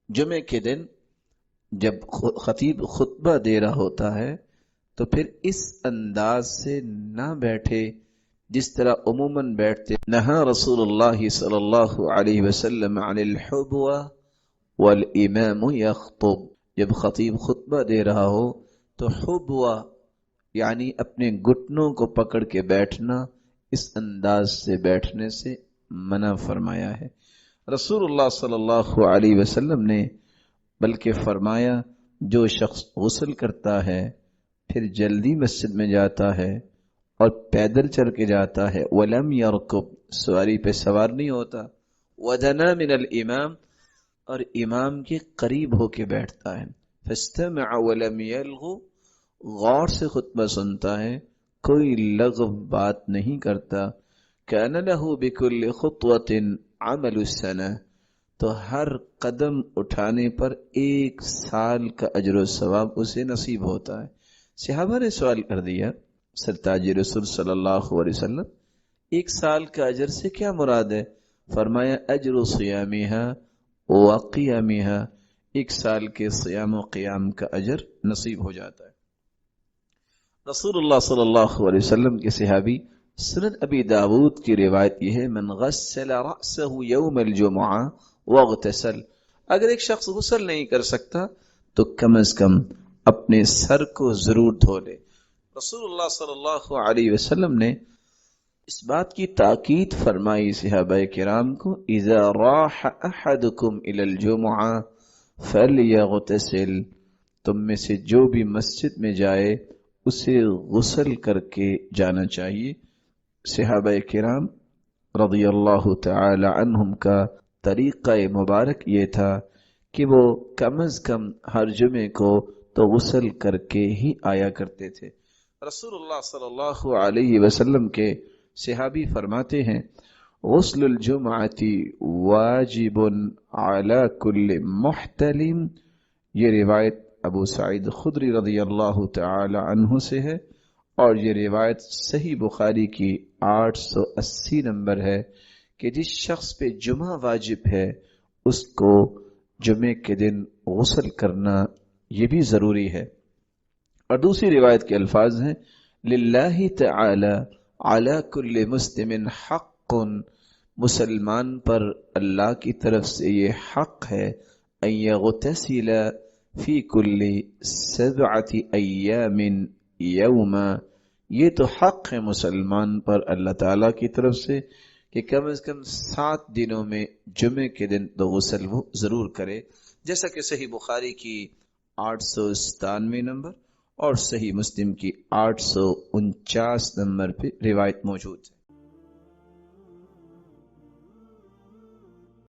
جمعے کے دن جب خطیب خطبہ دے رہا ہوتا ہے تو پھر اس انداز سے نہ بیٹھے جس طرح عموماً بیٹھتے. نہا رسول اللہ صلی اللہ علیہ وسلم عن الحبوہ والامام یخطب. جب خطیب خطبہ دے رہا ہو تو حبوہ یعنی اپنے گھٹنوں کو پکڑ کے بیٹھنا، اس انداز سے بیٹھنے سے منع فرمایا ہے رسول اللہ صلی اللہ علیہ وسلم نے. بلکہ فرمایا جو شخص غسل کرتا ہے پھر جلدی مسجد میں جاتا ہے اور پیدل چل کے جاتا ہے، ولم یرکب سواری پہ سوار نہیں ہوتا، ودنا من الامام اور امام کے قریب ہو کے بیٹھتا ہے، فاستمع ولم یلغو غور سے خطبہ سنتا ہے، کوئی لغو بات نہیں کرتا، کان له بكل خطوة عمل السنہ تو ہر قدم اٹھانے پر 1 سال کا اجر و ثواب اسے نصیب ہوتا ہے. صحابہ نے سوال کر دیا سرتاج رسول صلی اللہ علیہ وسلم 1 سال کا اجر سے کیا مراد ہے؟ فرمایا اجر صیامها و قیامها، 1 سال کے صیام و قیام کا اجر نصیب ہو جاتا ہے. رسول اللہ صلی اللہ علیہ وسلم کے صحابی سنن ابی داود کی روایت یہ ہے، من غسل رأسه یوم الجمعہ واغتسل، اگر ایک شخص غسل نہیں کر سکتا تو کم از کم اپنے سر کو ضرور دھو لے. رسول اللہ صلی اللہ علیہ وسلم نے اس بات کی تاکید فرمائی صحابہ کرام کو، اذا راح احدکم الی الجمعہ فلیغتسل، تم میں سے جو بھی مسجد میں جائے اسے غسل کر کے جانا چاہیے. صحابہ کرام رضی اللہ تعالی عنہم کا طریقہ مبارک یہ تھا کہ وہ کم از کم ہر جمعے کو تو غسل کر کے ہی آیا کرتے تھے. رسول اللہ صلی اللہ علیہ وسلم کے صحابی فرماتے ہیں، غسل الجمعۃ واجب علی کل محتلم، یہ روایت ابو سعید خدری رضی اللہ تعالی عنہ سے ہے اور یہ روایت صحیح بخاری کی 880 نمبر ہے کہ جس شخص پہ جمعہ واجب ہے اس کو جمعے کے دن غسل کرنا یہ بھی ضروری ہے. اور دوسری روایت کے الفاظ ہیں، للہ تعالی علی کل مسلم حق، مسلمان پر اللہ کی طرف سے یہ حق ہے، ان یغتسل فی کل 7 ایام یوما، یہ تو حق ہے مسلمان پر اللہ تعالیٰ کی طرف سے کہ کم از کم 7 دنوں میں جمعے کے دن تو غسل وہ ضرور کرے، جیسا کہ صحیح بخاری کی 897 نمبر اور صحیح مسلم کی 849 نمبر پہ روایت موجود ہے.